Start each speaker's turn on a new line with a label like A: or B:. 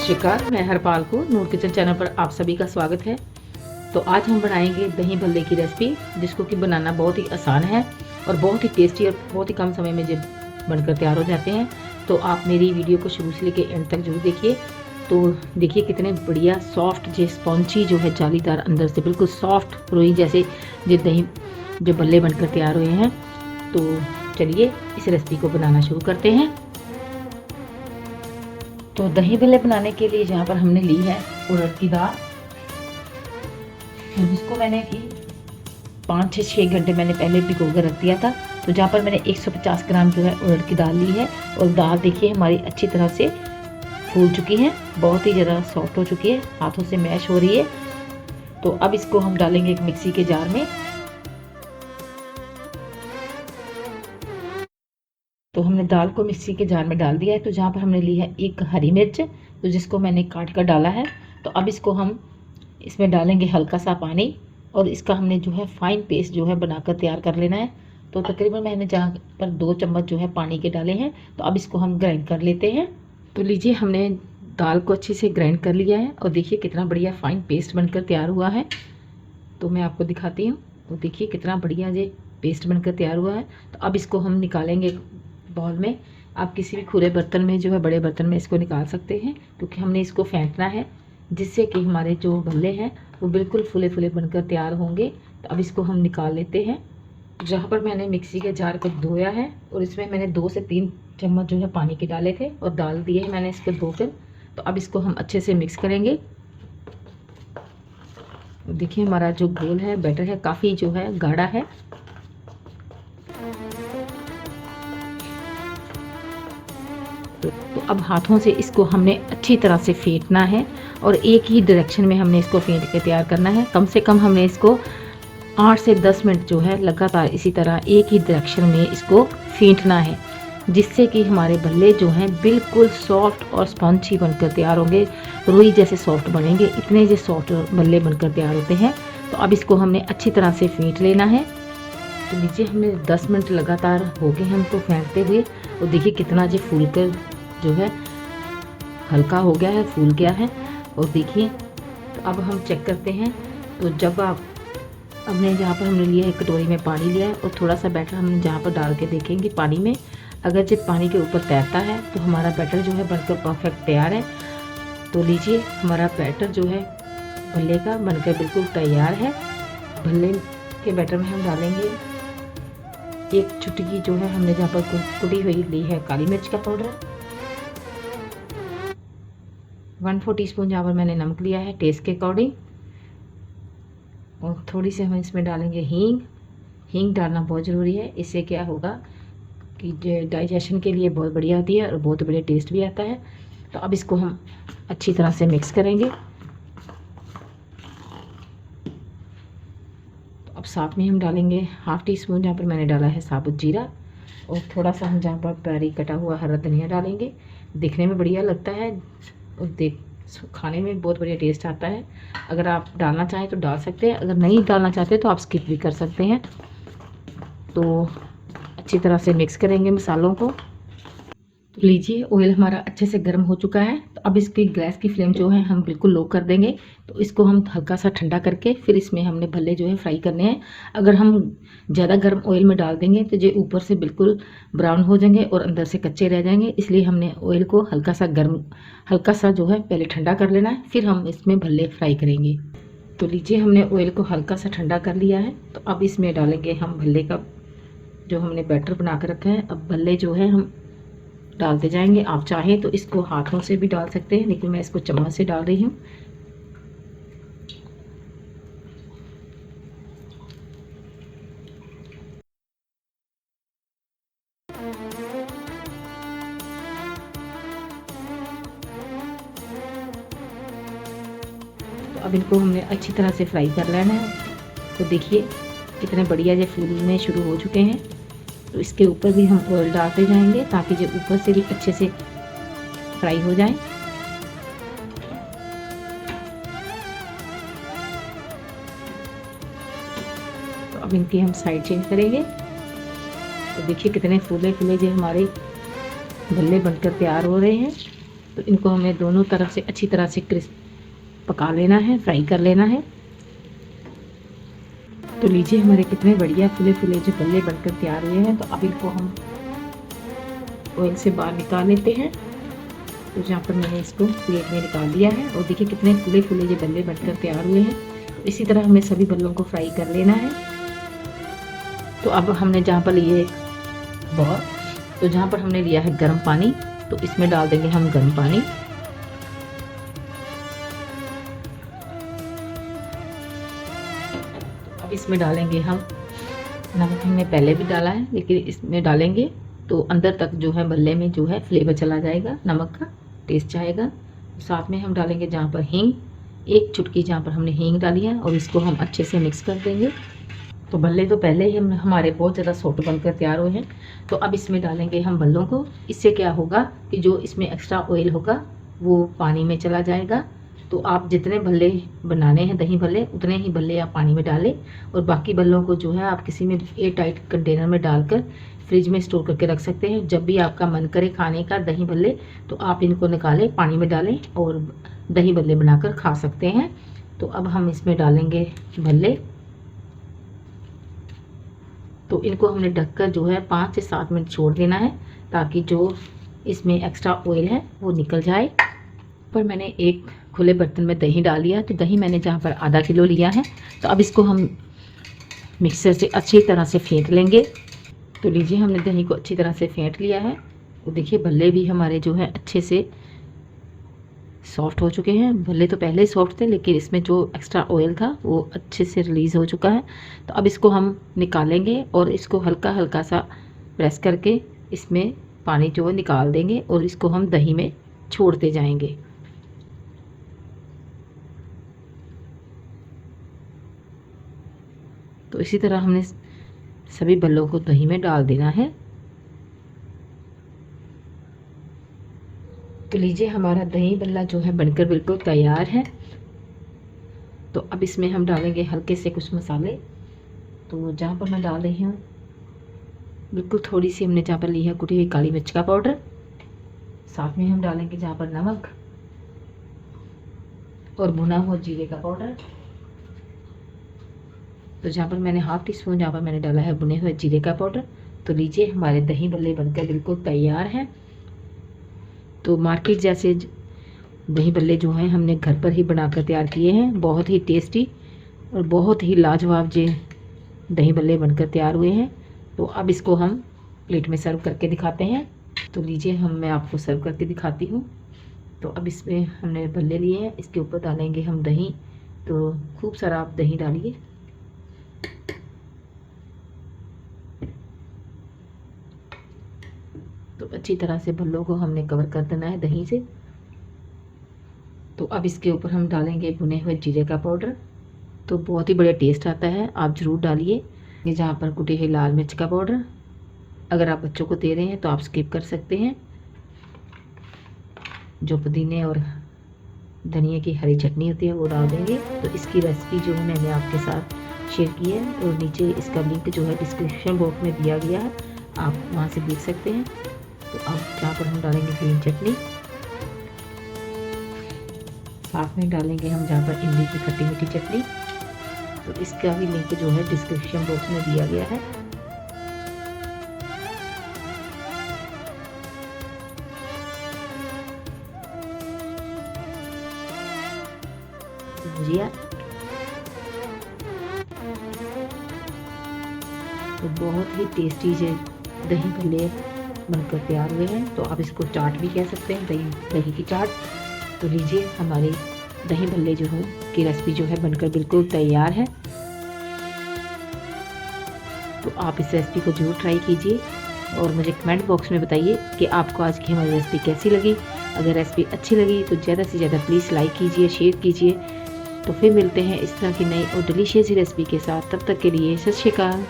A: श्री अकाल। मैं हरपाल को नूर किचन चैनल पर आप सभी का स्वागत है। तो आज हम बनाएंगे दही भल्ले की रेसिपी, जिसको कि बनाना बहुत ही आसान है और बहुत ही टेस्टी और बहुत ही कम समय में जब बनकर तैयार हो जाते हैं। तो आप मेरी वीडियो को शुरू से लेकर एंड तक जरूर देखिए। तो देखिए कितने बढ़िया सॉफ्ट जो स्पॉन्जी जो है जालीदार अंदर से बिल्कुल सॉफ्ट रोई जैसे जो दही जो भल्ले बनकर तैयार हुए हैं। तो चलिए इस रेसिपी को बनाना शुरू करते हैं। तो दही भल्ले बनाने के लिए यहाँ पर हमने ली है उड़द की दाल, जिसको मैंने कि 5 से 6 घंटे मैंने पहले भिगो कर रख दिया था। तो जहाँ पर मैंने 150 ग्राम जो है उड़द की दाल ली है और दाल देखिए हमारी अच्छी तरह से फूल चुकी है, बहुत ही ज़्यादा सॉफ्ट हो चुकी है, हाथों से मैश हो रही है। तो अब इसको हम डालेंगे एक मिक्सी के जार में। तो हमने दाल को मिक्सी के जार में डाल दिया है। तो जहाँ पर हमने ली है एक हरी मिर्च, तो जिसको मैंने काट कर डाला है। तो अब इसको हम इसमें डालेंगे हल्का सा पानी और इसका हमने जो है फाइन पेस्ट जो है बनाकर तैयार कर लेना है। तो तकरीबन मैंने जहाँ पर 2 चम्मच जो है पानी के डाले हैं। तो अब इसको हम ग्राइंड कर लेते हैं। तो लीजिए हमने दाल को अच्छे से ग्राइंड कर लिया है और देखिए कितना बढ़िया फाइन पेस्ट बनकर तैयार हुआ है। तो मैं आपको दिखाती हूँ। तो देखिए कितना बढ़िया ये पेस्ट बनकर तैयार हुआ है। तो अब इसको हम निकालेंगे बाउल में। आप किसी भी खुले बर्तन में जो है बड़े बर्तन में इसको निकाल सकते हैं, क्योंकि हमने इसको फेंटना है, जिससे कि हमारे जो भल्ले हैं वो बिल्कुल फुले फुले बनकर तैयार होंगे। तो अब इसको हम निकाल लेते हैं। जहाँ पर मैंने मिक्सी के जार को धोया है और इसमें मैंने 2 से 3 चम्मच जो है पानी के डाले थे और डाल दिए हैं मैंने इसको धोकर। तो अब इसको हम अच्छे से मिक्स करेंगे। देखिए हमारा जो घोल है बैटर है काफ़ी जो है गाढ़ा है। तो अब हाथों से इसको हमने अच्छी तरह से फेंटना है और एक ही डायरेक्शन में हमने इसको फेंट के तैयार करना है। कम से कम हमने इसको 8 से 10 मिनट जो है लगातार इसी तरह एक ही डायरेक्शन में इसको फेंटना है, जिससे कि हमारे भल्ले जो हैं बिल्कुल सॉफ्ट और स्पॉन्जी बनकर तैयार होंगे, रुई जैसे सॉफ्ट बनेंगे। इतने जो सॉफ्ट भल्ले बनकर तैयार होते हैं। तो अब इसको हमने अच्छी तरह से फेंट लेना है। तो नीचे हमने 10 मिनट लगातार हो गए हमको फेंटते हुए और देखिए कितना जो फूल कर जो है हल्का हो गया है, फूल गया है। और देखिए तो अब हम चेक करते हैं। तो जब आप हमने जहाँ पर हमने लिया है कटोरी में पानी लिया है और थोड़ा सा बैटर हम जहाँ पर डाल के देखेंगे पानी में, अगर जब पानी के ऊपर तैरता है तो हमारा बैटर जो है बनकर परफेक्ट तैयार है। तो लीजिए हमारा बैटर जो है भल्ले का बनकर बिल्कुल तैयार है। भल्ले के बैटर में हम डालेंगे एक चुटकी जो है हमने जहाँ पर कुटी हुई ली है काली मिर्च का पाउडर, 1/4 टीस्पून जहाँ पर मैंने नमक लिया है टेस्ट के अकॉर्डिंग, और थोड़ी सी हम इसमें डालेंगे हींग। हींग डालना बहुत ज़रूरी है, इससे क्या होगा कि डाइजेशन के लिए बहुत बढ़िया होती है और बहुत बढ़िया टेस्ट भी आता है। तो अब इसको हम अच्छी तरह से मिक्स करेंगे। तो अब साथ में हम डालेंगे 1/2 टीस्पून जहाँ पर मैंने डाला है साबुत जीरा, और थोड़ा सा हम जहाँ पर बारीक कटा हुआ हरा धनिया डालेंगे। दिखने में बढ़िया लगता है और खाने में बहुत बढ़िया टेस्ट आता है। अगर आप डालना चाहें तो डाल सकते हैं, अगर नहीं डालना चाहते तो आप स्किप भी कर सकते हैं। तो अच्छी तरह से मिक्स करेंगे मसालों को। तो लीजिए ऑयल हमारा अच्छे से गर्म हो चुका है। तो अब इसकी गैस की फ्लेम जो है हम बिल्कुल लो कर देंगे। तो इसको हम हल्का सा ठंडा करके फिर इसमें हमने भल्ले जो है फ्राई करने हैं। अगर हम ज़्यादा गर्म ऑयल में डाल देंगे तो ये ऊपर से बिल्कुल ब्राउन हो जाएंगे और अंदर से कच्चे रह जाएंगे। इसलिए हमने ऑयल को हल्का सा जो है पहले ठंडा कर लेना है, फिर हम इसमें भल्ले फ्राई करेंगे। तो लीजिए हमने ऑयल को हल्का सा ठंडा कर लिया है। तो अब इसमें डालेंगे हम भल्ले का जो हमने बैटर बना कर रखा है। अब भल्ले जो है हम डालते जाएंगे। आप चाहें तो इसको हाथों से भी डाल सकते हैं, लेकिन मैं इसको चम्मच से डाल रही हूँ। तो अब इनको हमने अच्छी तरह से फ्राई कर लेना है। तो देखिए कितने बढ़िया ये फूलने शुरू हो चुके हैं। तो इसके ऊपर भी हम ऑयल डालते जाएंगे ताकि जो ऊपर से भी अच्छे से फ्राई हो जाए। तो अब इनकी हम साइड चेंज करेंगे। तो देखिए कितने फूले फूले जो हमारे भल्ले बनकर तैयार हो रहे हैं। तो इनको हमें दोनों तरफ से अच्छी तरह से क्रिस्प पका लेना है, फ्राई कर लेना है। तो लीजिए हमारे कितने बढ़िया फुले फुले जो बल्ले बनकर तैयार हुए हैं। तो अब इनको हम ऑयल से बाहर निकाल लेते हैं। तो जहाँ पर मैंने इसको प्लेट में निकाल दिया है और देखिए कितने फुले फुले जो बल्ले बनकर तैयार हुए हैं। तो इसी तरह हमें सभी बल्लों को फ्राई कर लेना है। तो अब हमने जहाँ पर लिए तो जहाँ पर हमने लिया है गर्म पानी, तो इसमें डाल देंगे हम गर्म पानी। अब इसमें डालेंगे हम नमक, हमने पहले भी डाला है लेकिन इसमें डालेंगे तो अंदर तक जो है बल्ले में जो है फ्लेवर चला जाएगा, नमक का टेस्ट आएगा। साथ में हम डालेंगे जहाँ पर हींग, एक चुटकी जहाँ पर हमने हींग डाली है और इसको हम अच्छे से मिक्स कर देंगे। तो बल्ले तो पहले ही हमारे बहुत ज़्यादा सॉफ्ट बनकर तैयार हुए हैं। तो अब इसमें डालेंगे हम बल्लों को। इससे क्या होगा कि जो इसमें एक्स्ट्रा ऑयल होगा वो पानी में चला जाएगा। तो आप जितने भल्ले बनाने हैं दही भल्ले, उतने ही भल्ले आप पानी में डालें और बाकी भल्लों को जो है आप किसी में एयर टाइट कंटेनर में डालकर फ्रिज में स्टोर करके रख सकते हैं। जब भी आपका मन करे खाने का दही भल्ले तो आप इनको निकालें, पानी में डालें और दही भल्ले बनाकर खा सकते हैं। तो अब हम इसमें डालेंगे भल्ले। तो इनको हमने ढककर जो है 5 से 7 मिनट छोड़ देना है ताकि जो इसमें एक्स्ट्रा ऑयल है वो निकल जाए। पर मैंने एक खुले बर्तन में दही डाल लिया। तो दही मैंने जहाँ पर आधा किलो लिया है। तो अब इसको हम मिक्सर से अच्छी तरह से फेंट लेंगे। तो लीजिए हमने दही को अच्छी तरह से फेंट लिया है। तो देखिए भल्ले भी हमारे जो है अच्छे से सॉफ्ट हो चुके हैं। भल्ले तो पहले ही सॉफ्ट थे लेकिन इसमें जो एक्स्ट्रा ऑयल था वो अच्छे से रिलीज़ हो चुका है। तो अब इसको हम निकालेंगे और इसको हल्का हल्का सा प्रेस करके इसमें पानी जो है निकाल देंगे और इसको हम दही में छोड़ते जाएंगे। तो इसी तरह हमने सभी बल्लों को दही में डाल देना है। तो लीजिए हमारा दही बल्ला जो है बनकर बिल्कुल तैयार है। तो अब इसमें हम डालेंगे हल्के से कुछ मसाले। तो जहाँ पर मैं डाल रही हूँ बिल्कुल थोड़ी सी हमने जहाँ पर ली है कुटी हुई काली मिर्च का पाउडर। साथ में हम डालेंगे जहाँ पर नमक और भुना हुआ जीरे का पाउडर। तो जहाँ पर मैंने हाफ टी स्पून जहाँ पर मैंने डाला है भुने हुए जीरे का पाउडर। तो लीजिए हमारे दही बल्ले बनकर बिल्कुल तैयार हैं। तो मार्केट जैसे दही बल्ले जो हैं हमने घर पर ही बनाकर तैयार किए हैं। बहुत ही टेस्टी और बहुत ही लाजवाब जे दही बल्ले बनकर तैयार हुए हैं। तो अब इसको हम प्लेट में सर्व करके दिखाते हैं। तो लीजिए मैं आपको सर्व करके दिखाती हूँ। तो अब इसमें हमने बल्ले लिए हैं, इसके ऊपर डालेंगे हम दही। तो खूब सारा आप दही डालिए। तो अच्छी तरह से बल्लों को हमने कवर कर देना है दही से। तो अब इसके ऊपर हम डालेंगे भुने हुए जीरे का पाउडर। तो बहुत ही बढ़िया टेस्ट आता है, आप ज़रूर डालिए। ये जहाँ पर कुटी हुई लाल मिर्च का पाउडर, अगर आप बच्चों को दे रहे हैं तो आप स्किप कर सकते हैं। जो पुदीने और धनिया की हरी चटनी होती है वो डाल देंगे। तो इसकी रेसिपी जो है मैंने आपके साथ शेयर की है और नीचे इसका लिंक जो है डिस्क्रिप्शन बॉक्स में दिया गया है, आप वहाँ से देख सकते हैं। तो अब यहाँ पर हम डालेंगे ग्रीन चटनी, साथ में डालेंगे हम जहाँ पर इमली की खट्टी मीठी चटनी। तो इसका भी लिंक जो है डिस्क्रिप्शन बॉक्स में दिया गया है। भुजिया तो बहुत ही टेस्टी से दही भल्ले बनकर तैयार हुए हैं। तो आप इसको चाट भी कह सकते हैं, दही की चाट। तो लीजिए हमारी दही भल्ले जो है की रेसिपी जो है बनकर बिल्कुल तैयार है। तो आप इस रेसिपी को जरूर ट्राई कीजिए और मुझे कमेंट बॉक्स में बताइए कि आपको आज की हमारी रेसिपी कैसी लगी। अगर रेसिपी अच्छी लगी तो ज़्यादा से ज़्यादा प्लीज़ लाइक कीजिए, शेयर कीजिए। तो फिर मिलते हैं इस तरह की नई और डिलीशियस रेसिपी के साथ। तब तक के लिए सत श्री अकाल।